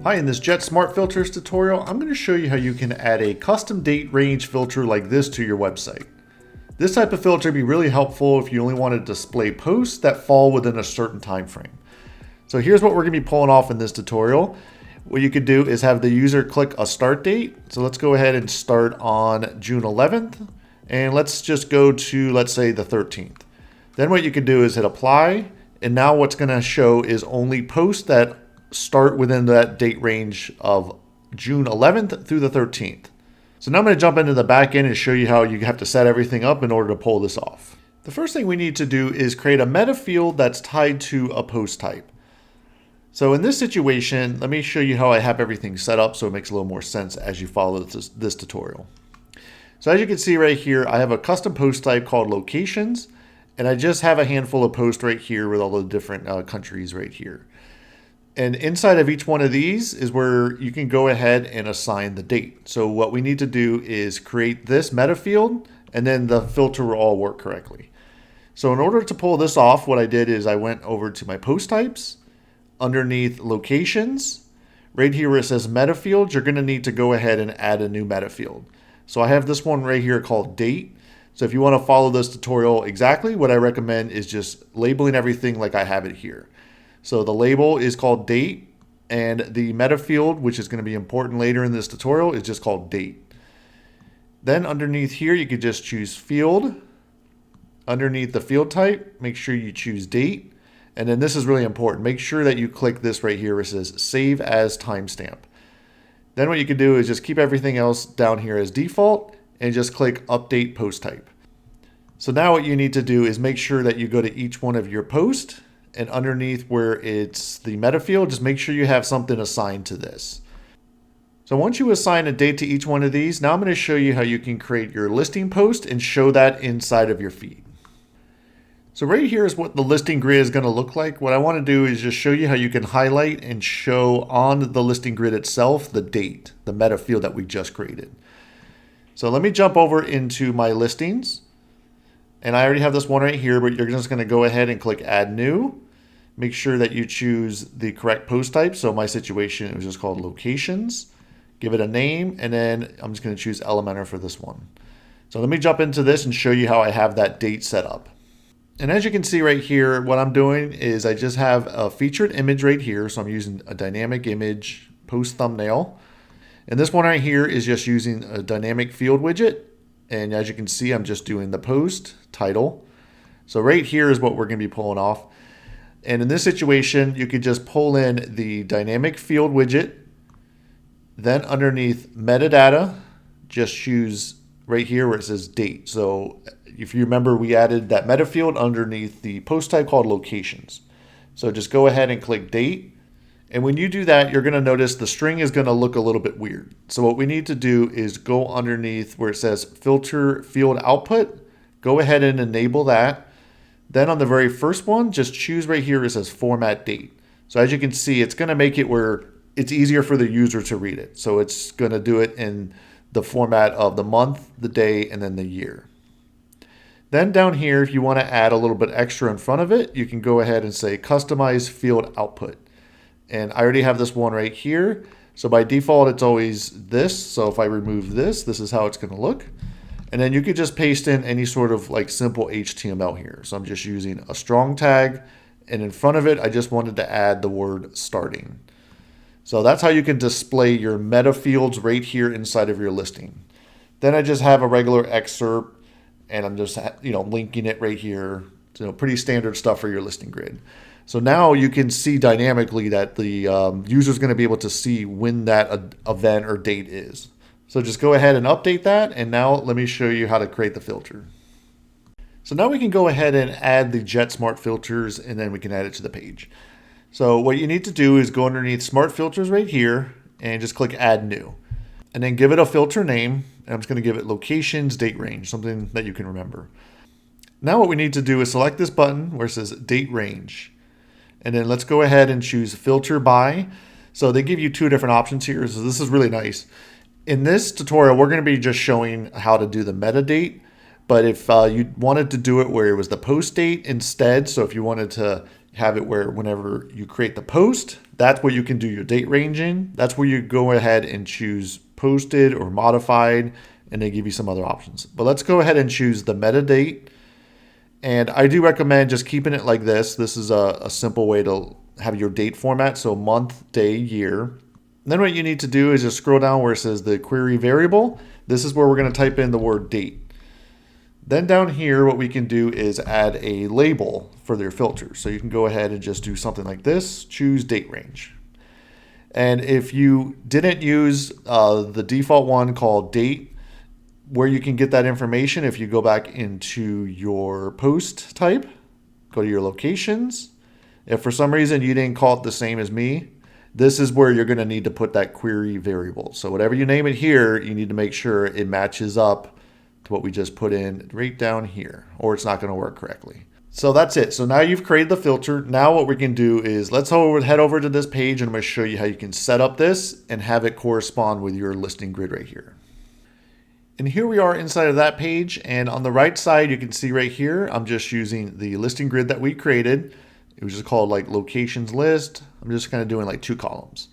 Hi, in this JetSmartFilters tutorial, I'm going to show you how you can add a custom date range filter like this to your website. This type of filter would be really helpful if you only want to display posts that fall within a certain time frame. So here's what we're going to be pulling off in this tutorial. What you could do is have the user click a start date. So let's go ahead and start on June 11th. And let's just go to, let's say, the 13th. Then what you can do is hit apply. And now what's going to show is only posts that start within that date range of June 11th through the 13th. So now I'm going to jump into the back end and show you how you have to set everything up in order to pull this off. The first thing we need to do is create a meta field that's tied to a post type. So in this situation, let me show you how I have everything set up so it makes a little more sense as you follow this tutorial. So as you can see right here, I have a custom post type called locations, and I just have a handful of posts right here with all the different countries right here. And inside of each one of these is where you can go ahead and assign the date. So what we need to do is create this meta field, and then the filter will all work correctly. So in order to pull this off, what I did is I went over to my post types, underneath locations, right here where it says meta fields, you're going to need to go ahead and add a new meta field. So I have this one right here called date. So if you want to follow this tutorial exactly, what I recommend is just labeling everything like I have it here. So the label is called date, and the meta field, which is going to be important later in this tutorial, is just called date. Then underneath here, you could just choose field. Underneath the field type, make sure you choose date. And then this is really important. Make sure that you click this right here where it says save as timestamp. Then what you can do is just keep everything else down here as default and just click update post type. So now what you need to do is make sure that you go to each one of your posts, and underneath where it's the meta field, just make sure you have something assigned to this. So once you assign a date to each one of these, now I'm going to show you how you can create your listing post and show that inside of your feed. So right here is what the listing grid is going to look like. What I want to do is just show you how you can highlight and show on the listing grid itself the date, the meta field that we just created. So let me jump over into my listings. And I already have this one right here, but you're just going to go ahead and click add new. Make sure that you choose the correct post type. So my situation, it was just called locations. Give it a name, and then I'm just going to choose Elementor for this one. So let me jump into this and show you how I have that date set up. And as you can see right here, what I'm doing is I just have a featured image right here. So I'm using a dynamic image post thumbnail. And this one right here is just using a dynamic field widget. And as you can see, I'm just doing the post title. So right here is what we're going to be pulling off. And in this situation, you could just pull in the dynamic field widget. Then underneath metadata, just choose right here where it says date. So if you remember, we added that meta field underneath the post type called locations. So just go ahead and click date. And when you do that, you're going to notice the string is going to look a little bit weird. So what we need to do is go underneath where it says filter field output. Go ahead and enable that. Then on the very first one, just choose right here where it says format date. So as you can see, it's going to make it where it's easier for the user to read it. So it's going to do it in the format of the month, the day, and then the year. Then down here, if you want to add a little bit extra in front of it, you can go ahead and say customize field output. And I already have this one right here. So by default, it's always this. So if I remove this, this is how it's going to look. And then you could just paste in any sort of like simple HTML here. So I'm just using a strong tag. And in front of it, I just wanted to add the word starting. So that's how you can display your meta fields right here inside of your listing. Then I just have a regular excerpt, and I'm just linking it right here. Pretty standard stuff for your listing grid. So now you can see dynamically that the user is going to be able to see when that event or date is. So just go ahead and update that. And now let me show you how to create the filter. So now we can go ahead and add the JetSmartFilters, and then we can add it to the page. So what you need to do is go underneath Smart Filters right here and just click add new. And then give it a filter name. And I'm just going to give it locations, date range, something that you can remember. Now what we need to do is select this button where it says date range. And then let's go ahead and choose filter by. So they give you two different options here. So this is really nice. In this tutorial, we're going to be just showing how to do the metadate. But if you wanted to do it where it was the post date instead, so if you wanted to have it where whenever you create the post, that's where you can do your date ranging. That's where you go ahead and choose posted or modified, and they give you some other options. But let's go ahead and choose the metadate. And I do recommend just keeping it like this. This is a simple way to have your date format. So month, day, year. And then what you need to do is just scroll down where it says the query variable. This is where we're going to type in the word date. Then down here, what we can do is add a label for their filter. So you can go ahead and just do something like this, choose date range. And if you didn't use the default one called date, where you can get that information, if you go back into your post type, go to your locations. If for some reason you didn't call it the same as me, this is where you're going to need to put that query variable. So whatever you name it here, you need to make sure it matches up to what we just put in right down here, or it's not going to work correctly. So that's it. So now you've created the filter. Now what we can do is let's head over to this page, and I'm going to show you how you can set up this and have it correspond with your listing grid right here. And here we are inside of that page, and on the right side you can see right here I'm just using the listing grid that we created. It was just called like locations list. I'm just kind of doing like 2 columns.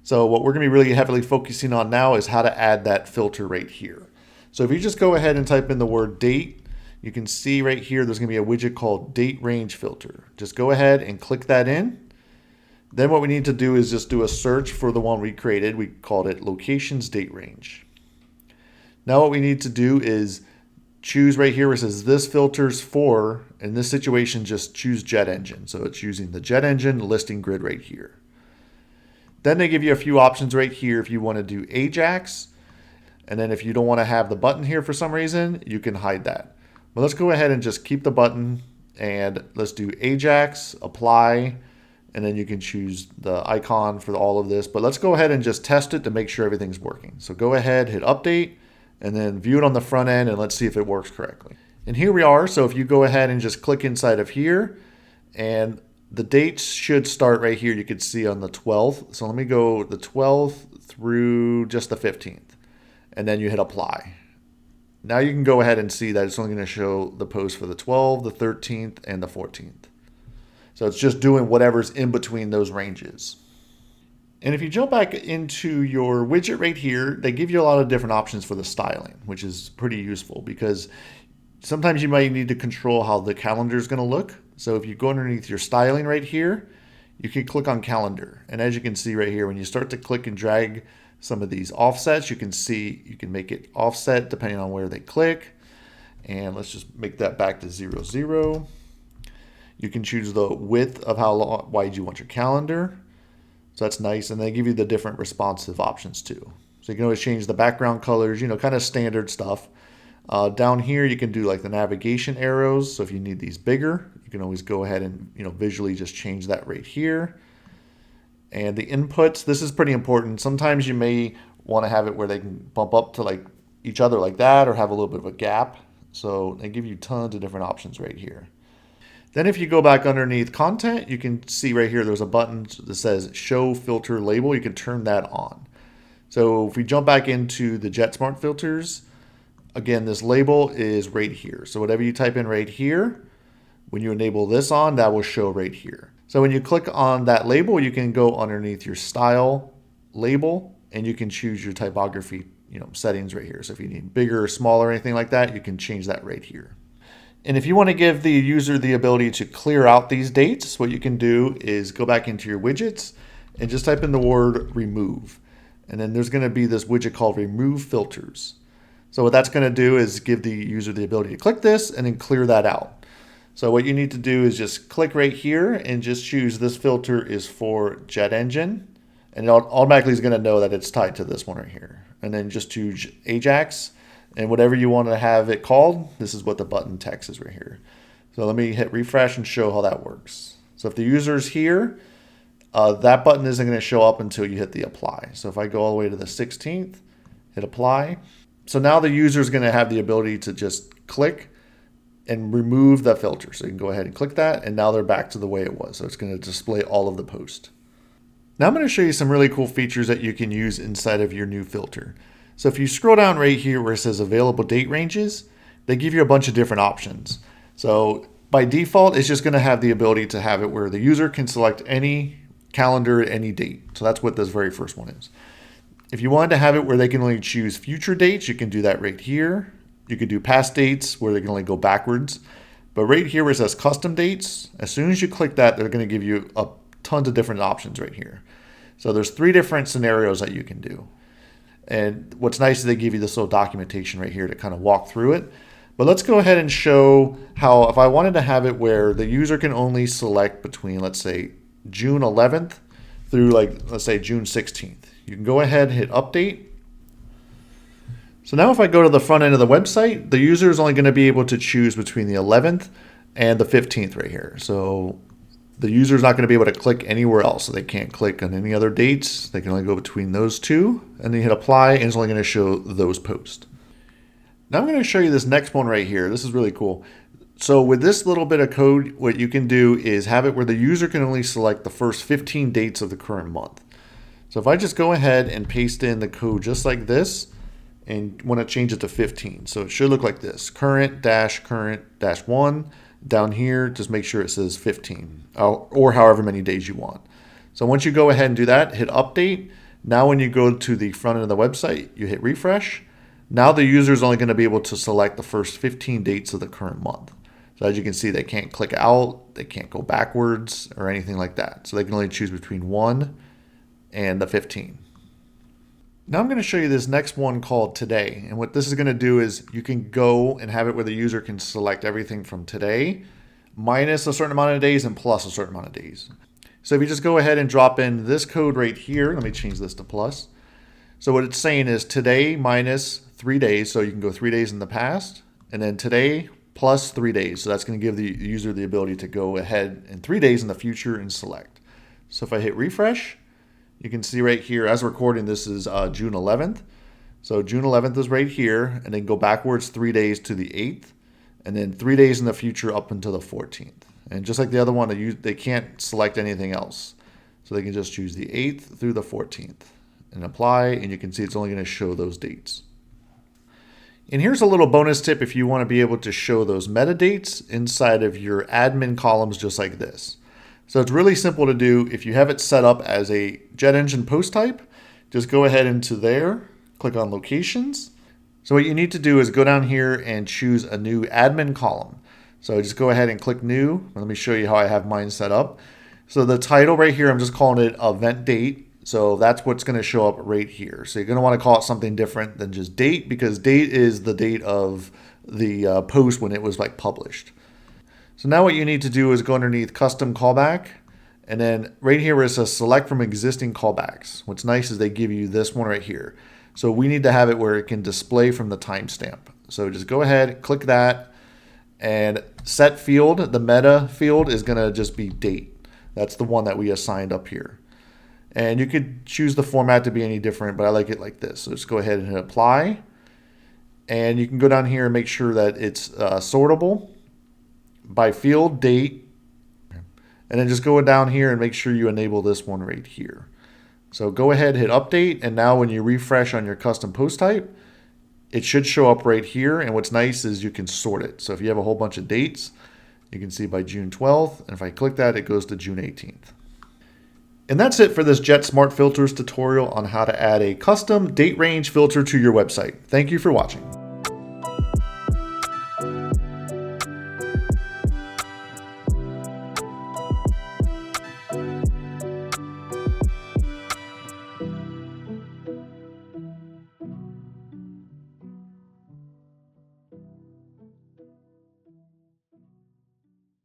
So what we're going to be really heavily focusing on now is how to add that filter right here. So if you just go ahead and type in the word date, you can see right here there's going to be a widget called date range filter. Just go ahead and click that in. Then what we need to do is just do a search for the one we created. We called it locations date range. Now what we need to do is choose right here where it says this filters for, in this situation just choose Jet Engine. So it's using the Jet Engine listing grid right here. Then they give you a few options right here if you want to do Ajax. And then if you don't want to have the button here for some reason, you can hide that. But let's go ahead and just keep the button, and let's do Ajax, apply, and then you can choose the icon for all of this. But let's go ahead and just test it to make sure everything's working. So go ahead, hit update, and then view it on the front end, and let's see if it works correctly. And here we are. So if you go ahead and just click inside of here, and the dates should start right here. You can see on the 12th. So let me go the 12th through just the 15th. And then you hit apply. Now you can go ahead and see that it's only going to show the post for the 12th, the 13th, and the 14th. So it's just doing whatever's in between those ranges. And if you jump back into your widget right here, they give you a lot of different options for the styling, which is pretty useful because sometimes you might need to control how the calendar is going to look. So if you go underneath your styling right here, you can click on calendar. And as you can see right here, when you start to click and drag some of these offsets, you can see you can make it offset depending on where they click. And let's just make that back to 0, 0. You can choose the width of how wide you want your calendar. So that's nice. And they give you the different responsive options too. So you can always change the background colors, kind of standard stuff. Down here, you can do like the navigation arrows. So if you need these bigger, you can always go ahead and visually just change that right here. And the inputs, this is pretty important. Sometimes you may want to have it where they can bump up to like each other like that, or have a little bit of a gap. So they give you tons of different options right here. Then if you go back underneath content, you can see right here there's a button that says show filter label. You can turn that on. So if we jump back into the JetSmartFilters, again, this label is right here. So whatever you type in right here, when you enable this on, that will show right here. So when you click on that label, you can go underneath your style label, and you can choose your typography settings right here. So if you need bigger or smaller or anything like that, you can change that right here. And if you want to give the user the ability to clear out these dates, what you can do is go back into your widgets and just type in the word remove. And then there's going to be this widget called remove filters. So what that's going to do is give the user the ability to click this and then clear that out. So what you need to do is just click right here and just choose this filter is for Jet Engine. And it automatically is going to know that it's tied to this one right here. And then just choose Ajax, and whatever you want to have it called, this is what the button text is right here. So let me hit refresh and show how that works. So if the user is here, that button isn't going to show up until you hit the apply. So if I go all the way to the 16th, hit apply. So now the user is going to have the ability to just click and remove the filter. So you can go ahead and click that, and now they're back to the way it was. So it's going to display all of the post. Now I'm going to show you some really cool features that you can use inside of your new filter. So if you scroll down right here where it says available date ranges, they give you a bunch of different options. So By default, it's just going to have the ability to have it where the user can select any calendar at any date. So that's what this very first one is. If you wanted to have it where they can only choose future dates, you can do that right here. You could do past dates where they can only go backwards. But right here where it says custom dates, as soon as you click that, they're going to give you tons of different options right here. So there's 3 different scenarios that you can do. And what's nice is they give you this little documentation right here to kind of walk through it. But let's go ahead and show how if I wanted to have it where the user can only select between, let's say, June 11th through let's say June 16th. You can go ahead and hit update. So now if I go to the front end of the website, the user is only going to be able to choose between the 11th and the 15th right here. So the user is not going to be able to click anywhere else. So they can't click on any other dates. They can only go between those 2. And then you hit apply and it's only going to show those posts. Now I'm going to show you this next one right here. This is really cool. So with this little bit of code, what you can do is have it where the user can only select the first 15 dates of the current month. So if I just go ahead and paste in the code just like this and want to change it to 15. So it should look like this, current dash 1. Down here, just make sure it says 15 or however many days you want. So once you go ahead and do that, hit update. Now when you go to the front end of the website, you hit refresh. Now the user is only going to be able to select the first 15 dates of the current month. So as you can see, they can't click out, they can't go backwards or anything like that. So they can only choose between 1 and the 15. Now I'm going to show you this next one called today. And what this is going to do is you can go and have it where the user can select everything from today minus a certain amount of days and plus a certain amount of days. So if you just go ahead and drop in this code right here, let me change this to plus. So what it's saying is today minus 3 days. So you can go 3 days in the past and then today plus 3 days. So that's going to give the user the ability to go ahead in 3 days in the future and select. So if I hit refresh, you can see right here, as recording, this is June 11th. So June 11th is right here, and then go backwards 3 days to the 8th, and then 3 days in the future up until the 14th. And just like the other one, they can't select anything else. So they can just choose the 8th through the 14th and apply, and you can see it's only going to show those dates. And here's a little bonus tip if you want to be able to show those metadates inside of your admin columns just like this. So it's really simple to do. If you have it set up as a jet engine post type, just go ahead into there, click on locations. So what you need to do is go down here and choose a new admin column. So just go ahead and click new. Let me show you how I have mine set up. So the title right here, I'm just calling it event date. So that's what's going to show up right here. So you're going to want to call it something different than just date, because date is the date of the post when it was published. So now what you need to do is go underneath custom callback, and then right here where it says select from existing callbacks. What's nice is they give you this one right here. So we need to have it where it can display from the timestamp. So just go ahead, click that, and set field, the meta field is going to just be date. That's the one that we assigned up here. And you could choose the format to be any different, but I like it like this. So just go ahead and hit apply. And you can go down here and make sure that it's sortable by field, date, and then just go down here and make sure you enable this one right here. So go ahead, hit update, and now when you refresh on your custom post type, it should show up right here. And what's nice is you can sort it. So if you have a whole bunch of dates, you can see by June 12th, and if I click that, it goes to June 18th. And that's it for this JetSmartFilters tutorial on how to add a custom date range filter to your website. Thank you for watching.